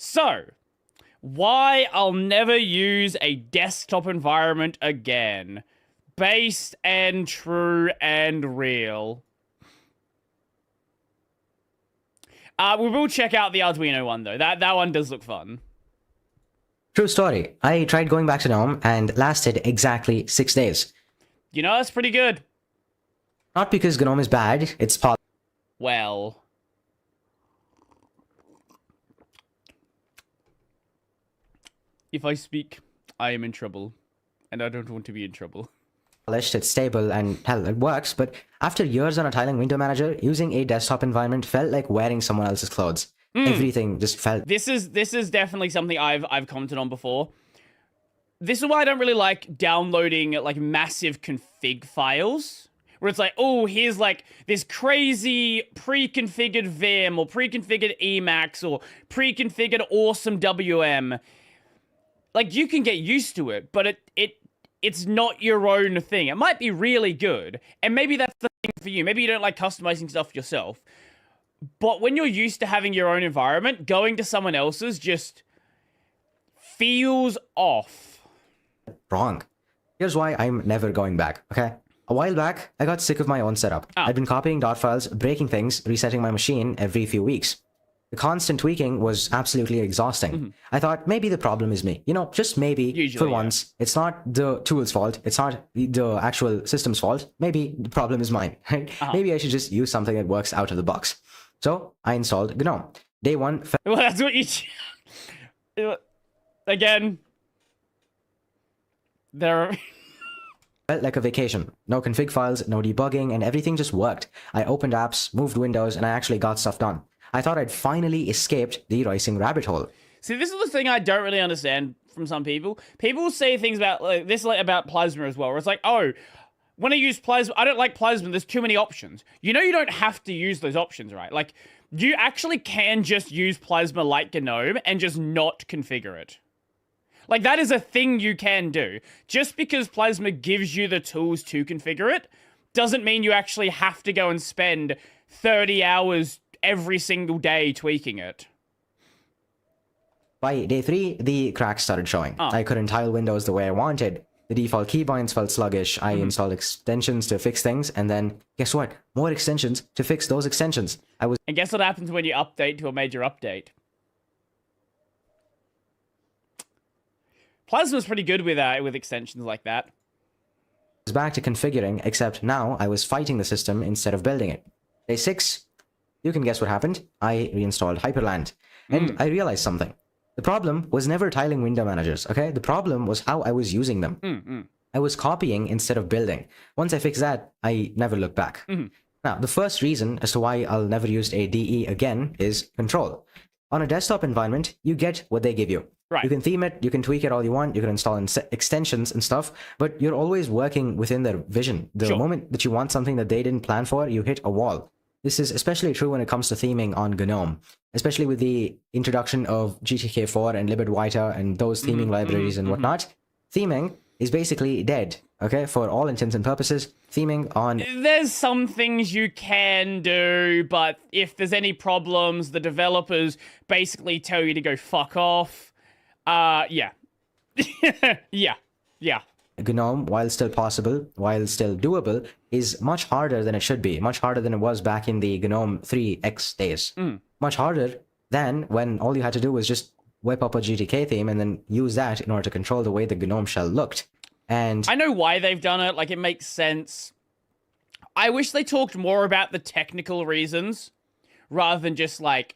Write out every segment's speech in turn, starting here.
So, why I'll never use a desktop environment again. Based and true and real. We will check out the Arduino one, though. That one does look fun. True story. I tried going back to Gnome and lasted exactly 6 days. You know, that's pretty good. Not because Gnome is bad, it's possible. Well... If I speak, I am in trouble. And I don't want to be in trouble. It's stable, and hell, it works, but after years on a tiling window manager, using a desktop environment felt like wearing someone else's clothes. Everything just felt... This is definitely something I've commented on before. This is why I don't really like downloading like massive config files. Where it's like, oh, here's like this crazy pre-configured Vim or pre-configured Emacs or pre-configured awesome WM. Like, you can get used to it, but it's not your own thing. It might be really good, and maybe that's the thing for you. Maybe you don't like customizing stuff yourself. But when you're used to having your own environment, going to someone else's just feels off. Wrong. Here's why I'm never going back, okay? A while back, I got sick of my own setup. I'd been copying dot files, breaking things, resetting my machine every few weeks. The constant tweaking was absolutely exhausting. I thought, maybe the problem is me. You know, just maybe, Usually, for once, it's not the tool's fault. It's not the actual system's fault. Maybe the problem is mine, right? Maybe I should just use something that works out of the box. So, I installed Gnome. Day one... Well, that's what you... Again... There... Felt like a vacation. No config files, no debugging, and everything just worked. I opened apps, moved windows, and I actually got stuff done. I thought I'd finally escaped the ricing rabbit hole. See, this is the thing I don't really understand from some people. People say things about like, this about Plasma as well, where it's like, oh, when I use Plasma, I don't like Plasma, there's too many options. You know you don't have to use those options, right? Like, you actually can just use Plasma like Gnome and just not configure it. Like, that is a thing you can do. Just because Plasma gives you the tools to configure it, doesn't mean you actually have to go and spend 30 hours every single day tweaking it. By day 3, the cracks started showing. I couldn't tile windows the way I wanted. The default keybinds felt sluggish. I installed extensions to fix things, and then, guess what? More extensions to fix those extensions. And guess what happens when you update to a major update? Plasma's pretty good with extensions like that. Was back to configuring, except now I was fighting the system instead of building it. Day 6, you can guess what happened. I reinstalled Hyperland, and I realized something. The problem was never tiling window managers, okay? The problem was how I was using them. I was copying instead of building. Once I fixed that, I never looked back. Now, the first reason as to why I'll never use a DE again is control. On a desktop environment, you get what they give you. Right. You can theme it, you can tweak it all you want, you can install extensions and stuff, but you're always working within their vision. The moment that you want something that they didn't plan for, you hit a wall. This is especially true when it comes to theming on Gnome, especially with the introduction of GTK4 and libadwaita and those theming libraries and whatnot. Theming is basically dead, okay? For all intents and purposes, theming on... There's some things you can do, but if there's any problems, the developers basically tell you to go fuck off. Yeah. yeah. Gnome, while still possible, while still doable, is much harder than it should be. Much harder than it was back in the GNOME 3X days. Much harder than when all you had to do was just whip up a GTK theme and then use that in order to control the way the GNOME shell looked. And I know why they've done it. Like, it makes sense. I wish they talked more about the technical reasons rather than just like,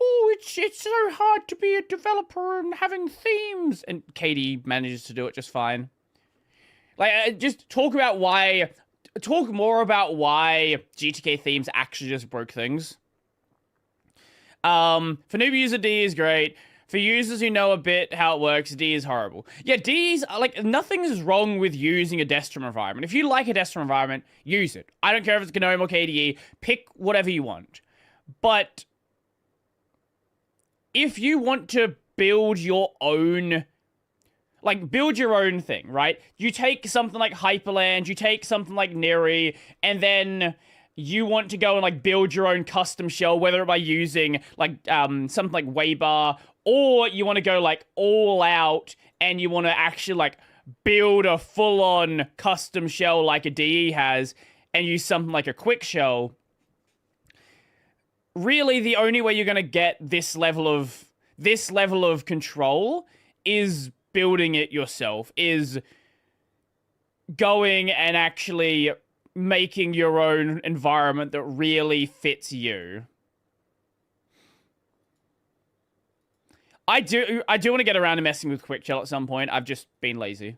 oh, it's so hard to be a developer and having themes. And Katie manages to do it just fine. Like, just talk more about why GTK themes actually just broke things. For noob user, D is great. For users who know a bit how it works, D is horrible. Yeah, D's, like, nothing is wrong with using a desktop environment. If you like a desktop environment, use it. I don't care if it's GNOME or KDE. Pick whatever you want. But if you want to build your own, like, build your own thing, right? You take something like Hyperland, you take something like Neri, and then you want to go and like build your own custom shell, whether by using like something like Waybar, or you want to go like all out and you want to actually like build a full-on custom shell like a DE has and use something like a quick shell. Really, the only way you're going to get this level of control is building it yourself, is going and actually making your own environment that really fits you. I do want to get around to messing with quick shell at some point. I've just been lazy.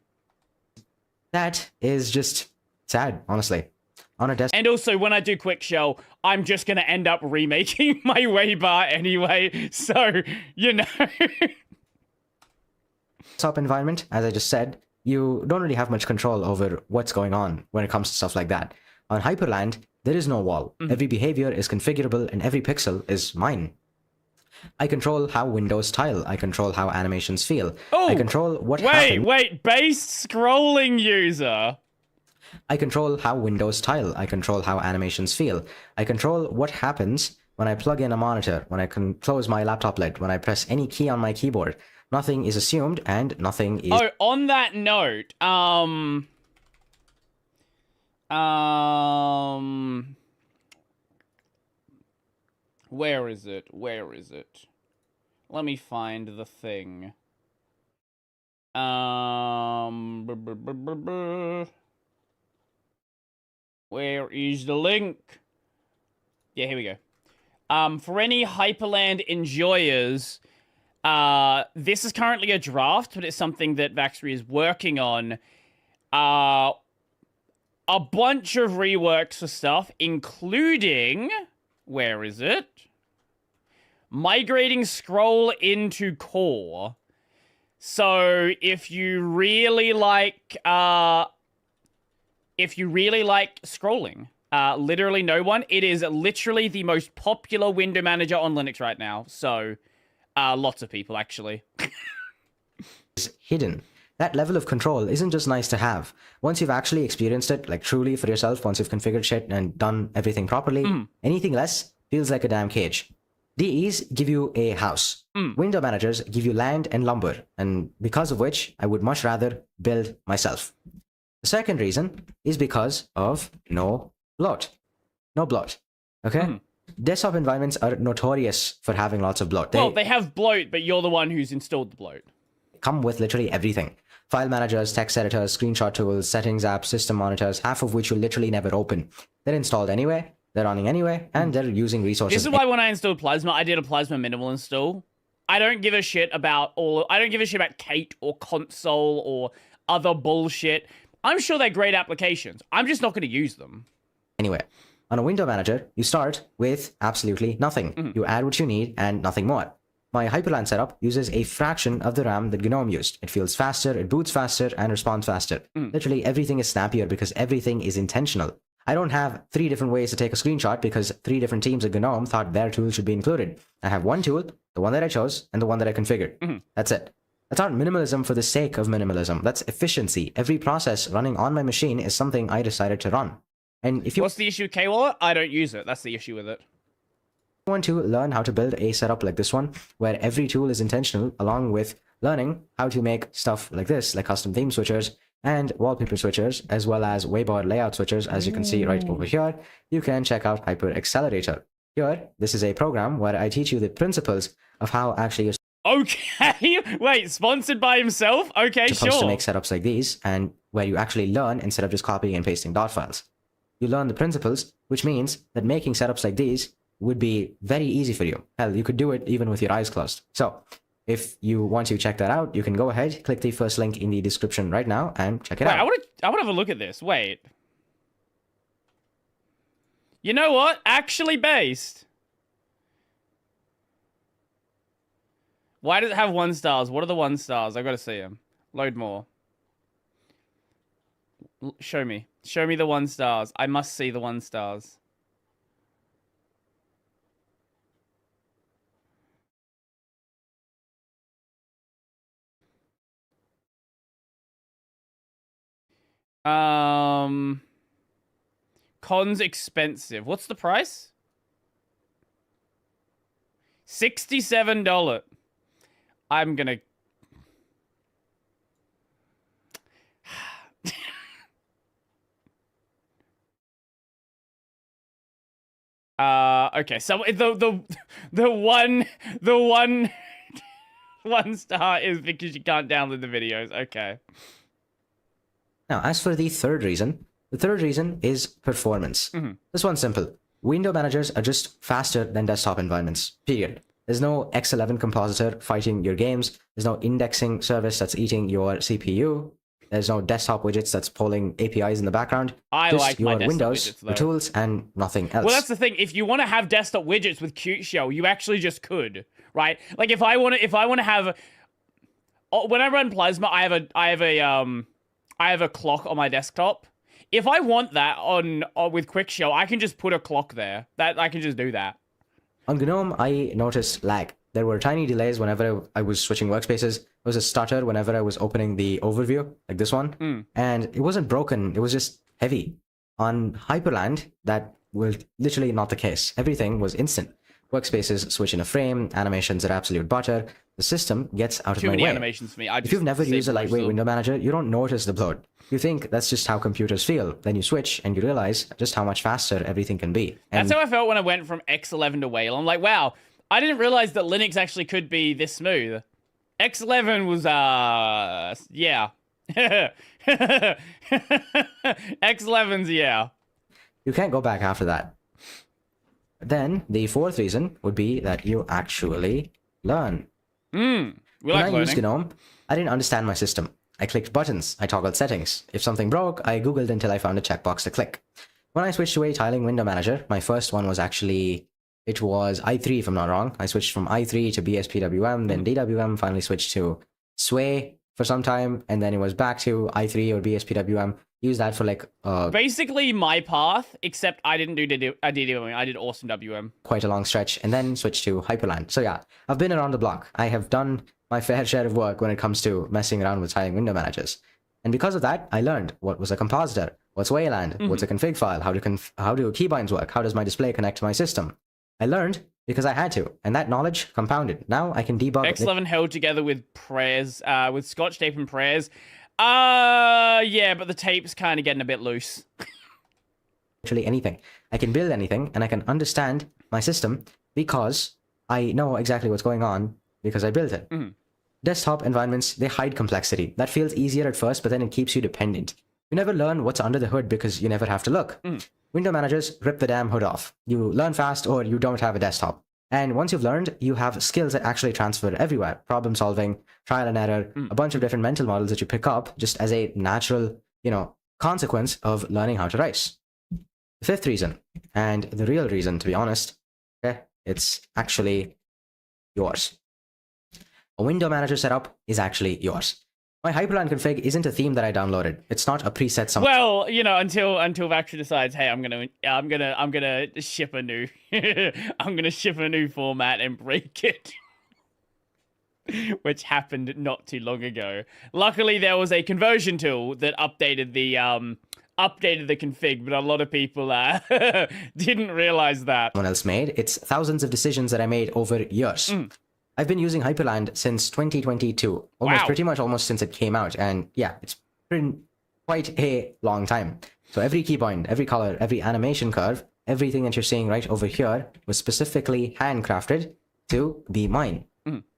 That is just sad, honestly. On a desktop. And also, when I do quick shell, I'm just going to end up remaking my Waybar anyway. So, you know. Desktop environment, as I just said, you don't really have much control over what's going on when it comes to stuff like that. On Hyperland, there is no wall. Every behavior is configurable and every pixel is mine. I control how windows tile. I control how animations feel. I control what happens. Wait, base scrolling user. I control how windows tile. I control how animations feel. I control what happens when I plug in a monitor, when I can close my laptop lid, when I press any key on my keyboard. Nothing is assumed and nothing is... Oh, on that note, where is it? Where is it? Let me find the thing. Where is the link? Yeah, here we go. For any Hyperland enjoyers, this is currently a draft, but it's something that Vaxry is working on. A bunch of reworks for stuff, including... Where is it? Migrating scroll into core. So if you really like scrolling, literally no one. It is literally the most popular window manager on Linux right now. So lots of people actually. is hidden. That level of control isn't just nice to have. Once you've actually experienced it, like truly for yourself, once you've configured shit and done everything properly, anything less feels like a damn cage. DEs give you a house. Window managers give you land and lumber, and because of which, I would much rather build myself. The second reason is because of no bloat. No bloat. Okay? Desktop environments are notorious for having lots of bloat. Well, they have bloat, but you're the one who's installed the bloat. Come with literally everything. File managers, text editors, screenshot tools, settings apps, system monitors, half of which you literally never open. They're installed anyway, they're running anyway, and they're using resources. This is why when I installed Plasma, I did a Plasma minimal install. I don't give a shit about Kate or console or other bullshit. I'm sure they're great applications. I'm just not going to use them. Anyway, on a window manager, you start with absolutely nothing. You add what you need and nothing more. My Hyperland setup uses a fraction of the RAM that Gnome used. It feels faster, it boots faster, and responds faster. Literally everything is snappier because everything is intentional. I don't have 3 different ways to take a screenshot because 3 different teams at Gnome thought their tool should be included. I have one tool, the one that I chose, and the one that I configured. That's it. That's not minimalism for the sake of minimalism. That's efficiency. Every process running on my machine is something I decided to run. And if you... What's the issue with K-Wallet? I don't use it. That's the issue with it. Want to learn how to build a setup like this one, where every tool is intentional, along with learning how to make stuff like this, like custom theme switchers and wallpaper switchers, as well as Wayboard layout switchers, as you can see right over here, you can check out Hyper Accelerator. Here, this is a program where I teach you the principles of how actually you're Okay, wait, sponsored by himself? Okay, supposed to make setups like these, and where you actually learn instead of just copying and pasting dot files. You learn the principles, which means that making setups like these would be very easy for you. Hell, you could do it even with your eyes closed. So, if you want to check that out, you can go ahead, click the first link in the description right now, and check it out. I want to have a look at this. Wait. You know what? Actually based. Why does it have 1 stars? What are the 1 stars? I've got to see them. Load more. Show me. Show me the 1 stars. I must see the 1 stars. Con's expensive. What's the price? $67. I'm gonna... okay, so the one one star is because you can't download the videos. Okay. Now, as for the third reason is performance. This one's simple. Window managers are just faster than desktop environments, period. There's no X11 compositor fighting your games. There's no indexing service that's eating your CPU. There's no desktop widgets that's pulling APIs in the background. I just like your my desktop Windows, widgets, though. your tools, and nothing else. Well, that's the thing. If you want to have desktop widgets with Qt Shell, you actually just could, right? Like if I want to have, when I run Plasma, I have a clock on my desktop. If I want that on with Quick Shell, I can just put a clock there. I can just do that. On Gnome, I noticed lag. There were tiny delays whenever I was switching workspaces. There was a stutter whenever I was opening the overview, like this one. And it wasn't broken, it was just heavy. On Hyperland, that was literally not the case. Everything was instant. Workspaces switch in a frame, animations are absolute butter. The system gets out of my way. Too many animations for me. If you've never used a lightweight window manager, you don't notice the bloat. You think that's just how computers feel. Then you switch and you realize just how much faster everything can be. And that's how I felt when I went from X11 to Whale. I'm like, wow, I didn't realize that Linux actually could be this smooth. X11 was, yeah. X11's, yeah. you can't go back after that. Then the fourth reason would be that you actually learn. We When like I learning. used Gnome, I didn't understand my system. I clicked buttons, I toggled settings. If something broke, I googled until I found a checkbox to click. When I switched to a tiling window manager, my first one was actually, it was i3 if I'm not wrong. I switched from i3 to BSPWM, then DWM, finally switched to Sway for some time, and then it was back to i3 or BSPWM. Use that for like basically my path, except I didn't do DWM. I did awesome WM. quite a long stretch, and then switched to Hyperland. So yeah, I've been around the block. I have done my fair share of work when it comes to messing around with tiling window managers. And because of that, I learned what was a compositor, what's Wayland, what's a config file, how do keybinds work, how does my display connect to my system. I learned because I had to, and that knowledge compounded. Now I can debug X11 held together with prayers, with scotch tape and prayers. Yeah, but the tape's kind of getting a bit loose. literally anything. I can build anything, and I can understand my system because I know exactly what's going on because I built it. Desktop environments, they hide complexity. That feels easier at first, but then it keeps you dependent. You never learn what's under the hood because you never have to look. Window managers rip the damn hood off. You learn fast or you don't have a desktop. And once you've learned, you have skills that actually transfer everywhere. Problem solving, trial and error, a bunch of different mental models that you pick up just as a natural, consequence of learning how to write. The fifth reason, and the real reason, to be honest, okay, it's actually yours. A window manager setup is actually yours. My Hyperland config isn't a theme that I downloaded. It's not a preset something. Well, until Vector decides, hey, I'm gonna ship a new I'm gonna ship a new format and break it. Which happened not too long ago. Luckily there was a conversion tool that updated the config, but a lot of people didn't realize that. Someone else made. It's thousands of decisions that I made over years. I've been using Hyperland since 2022, pretty much almost since it came out, and yeah, it's been quite a long time. So every keybind, every color, every animation curve, everything that you're seeing right over here was specifically handcrafted to be mine.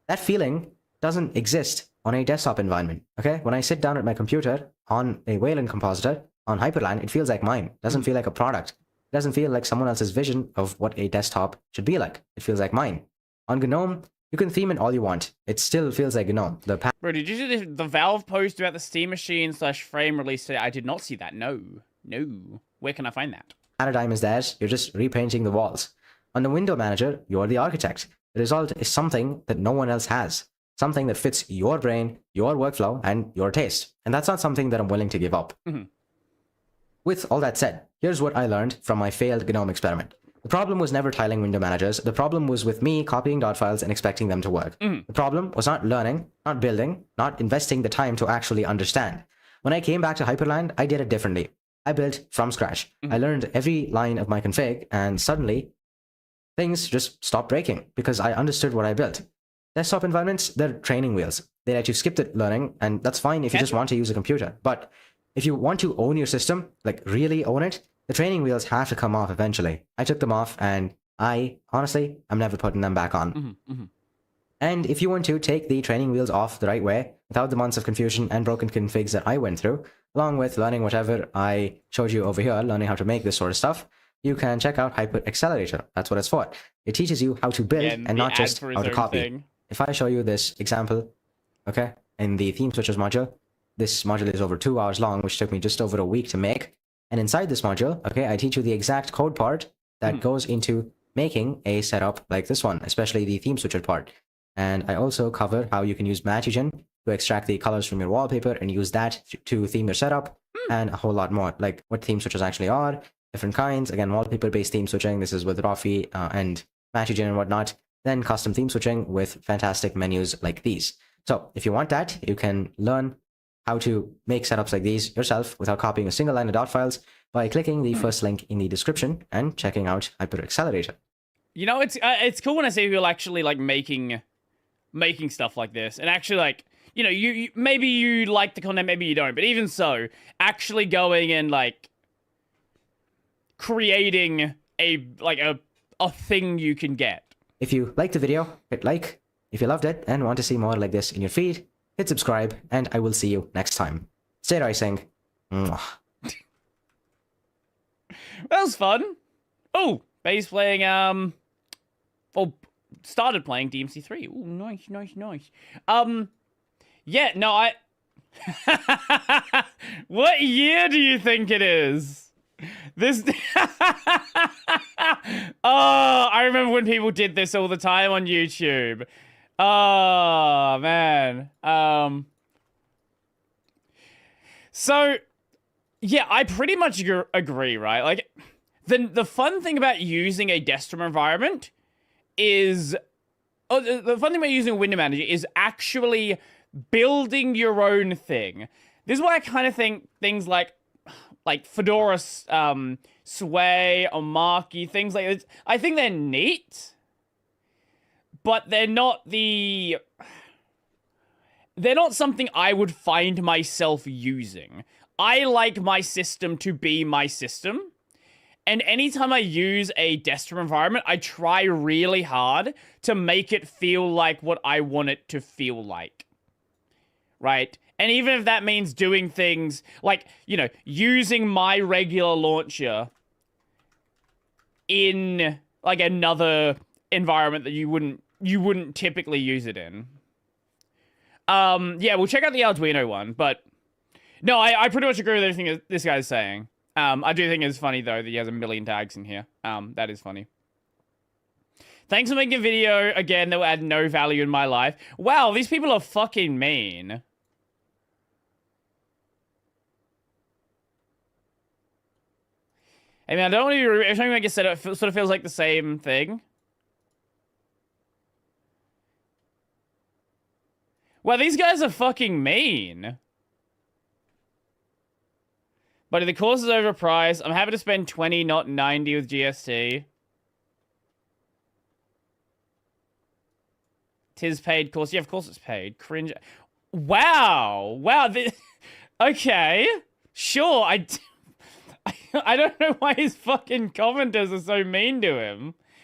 That feeling doesn't exist on a desktop environment, okay? When I sit down at my computer on a Wayland compositor on Hyperland, it feels like mine. It doesn't feel like a product. It doesn't feel like someone else's vision of what a desktop should be like. It feels like mine. On Gnome, you can theme it all you want. It still feels like Gnome. Bro, did you see the Valve post about the Steam Machine / Frame release today? I did not see that. No. Where can I find that? Paradigm is theirs. You're just repainting the walls. On the window manager, you're the architect. The result is something that no one else has. Something that fits your brain, your workflow, and your taste. And that's not something that I'm willing to give up. With all that said, here's what I learned from my failed Gnome experiment. The problem was never tiling window managers. The problem was with me copying dot files and expecting them to work. The problem was not learning, not building, not investing the time to actually understand. When I came back to Hyperland, I did it differently. I built from scratch. I learned every line of my config, and suddenly things just stopped breaking because I understood what I built. Desktop environments, they're training wheels. They let you skip the learning, and that's fine if you just want to use a computer. But if you want to own your system, like really own it, the training wheels have to come off eventually. I took them off, and honestly, I'm never putting them back on. And if you want to take the training wheels off the right way, without the months of confusion and broken configs that I went through, along with learning whatever I showed you over here, learning how to make this sort of stuff, you can check out Hyper Accelerator. That's what it's for. It teaches you how to build and not just how to copy. If I show you this example, okay, in the theme switches module, this module is over 2 hours long, which took me just over a week to make. And inside this module, okay, I teach you the exact code part that goes into making a setup like this one, especially the theme switcher part. And I also cover how you can use Matchogen to extract the colors from your wallpaper and use that to theme your setup, and a whole lot more, like what theme switches actually are, different kinds, again, wallpaper-based theme switching, this is with Rafi and Matchogen and whatnot, then custom theme switching with fantastic menus like these. So if you want that, you can learn how to make setups like these yourself without copying a single line of dot files by clicking the first link in the description and checking out Hyper Accelerator. You know, it's cool when I see people actually like making stuff like this, and actually like, you know, you maybe you like the content, maybe you don't, but even so, actually going and like creating a thing you can get. If you liked the video, hit like. If you loved it and want to see more like this in your feed, hit subscribe, and I will see you next time. Stay rising. Mwah. That was fun. Oh, Bay's playing started playing DMC3. Oh, nice. Yeah, no, what year do you think it is? This... Oh, I remember when people did this all the time on YouTube. Oh, man. So, yeah, I pretty much agree, right? Like, the fun thing about using a desktop environment is... Oh, the fun thing about using a window manager is actually building your own thing. This is why I kind of think things like Fedora, Sway, or Marky, things like this, I think they're neat, but they're not something I would find myself using. I like my system to be my system. And anytime I use a desktop environment, I try really hard to make it feel like what I want it to feel like. Right? And even if that means doing things like, you know, using my regular launcher in like another environment that you wouldn't typically use it in. Yeah, we'll check out the Arduino one, but no, I pretty much agree with everything this guy's saying. I do think it's funny, though, that he has a million tags in here. That is funny. Thanks for making a video, again, that will add no value in my life. Wow, these people are fucking mean. I mean, I don't want to be... Every time I get set up, it sort of feels like the same thing. Wow, these guys are fucking mean. But the course is overpriced. I'm happy to spend 20, not 90 with GST. Tis paid course. Yeah, of course it's paid. Cringe. Wow. Wow. Okay. Sure. I don't know why his fucking commenters are so mean to him.